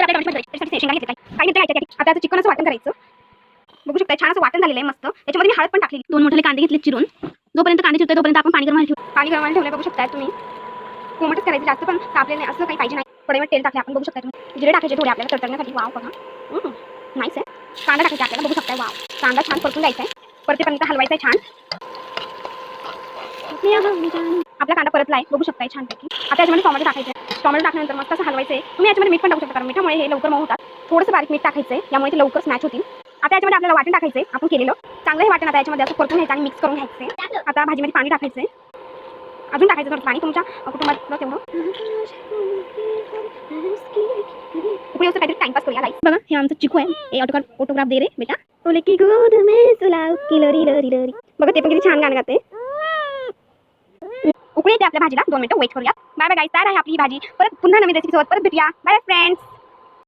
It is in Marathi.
तर आपल्या टोमॅटो त्याच्यासाठी शेंगा घेतली काय घेतलं आता चिकन असं वाटण करायचं. बघू शकता छान असं वाटण झालेलं आहे मस्त. त्याच्यामध्ये मी हळद पण टाकली. 2 मोठे कांदे घेतले चिरून. जोपर्यंत कांदे चिरतोय तोपर्यंत आपण पाणी गरमायला ठेवू. पाणी गरमायला ठेवलंय बघू शकता तुम्ही. कोमटच करायचं जास्त पण तापले नाही असं काही पाहिजे नाही. कढईमध्ये तेल टाकले आपण बघू शकता तुम्ही. जिरे टाकायचे थोडे आपल्याला तडतडण्यासाठी. वाव बघा. नाईस आहे. कांदा टाकायचा आपल्याला बघू शकता. वाव कांदा छान परतून द्यायचा आहे. परतेपर्यंत हलवायचा आहे छान. आपला कांदा परतलाय बघू शकता छानपैकी. आता याच्यामध्ये टोमॅटो टाकायचे. टोमॅटो टाकल्यानंतर मस्त असं हलवायचं आहे. तुम्ही याच्यामध्ये मीठ पण टाकू शकता कारण मिठामुळे हे लवकर मऊ होतात. थोडंसं बारीक मीठ टाकायचं आहे यामुळे ते लवकर स्मॅच होतील. आता याच्यामध्ये आपल्याला वाटण टाकायचंय आपण केलेलं. चांगलं हे वाटण आता याच्यामध्ये असं परतून घ्यायचं आणि मिक्स करून घ्यायचं. आता भाजीमध्ये पाणी टाकायचंय. अजून टाकायचं थोडं पाणी तुमच्या कुटुंबातलं तेवढं. उपयोग काहीतरी टाइमपास करूया गाईस. बघा हे आमचं चिकू आहे. हे ऑटोग्राफ दे रे बेटा. बोले की गोद में सुलाव की लरी लरी लरी. बघा ते पण किती छान गाणं गाते. उकळी येते आपल्या भाजीला. 2 मिनिटं वेट करूया. बाय बाय गाईस. तयार आहे आपली भाजी. परत पुन्हा नवीन रेसिपी सोबत परत भेटूया. Bye friends.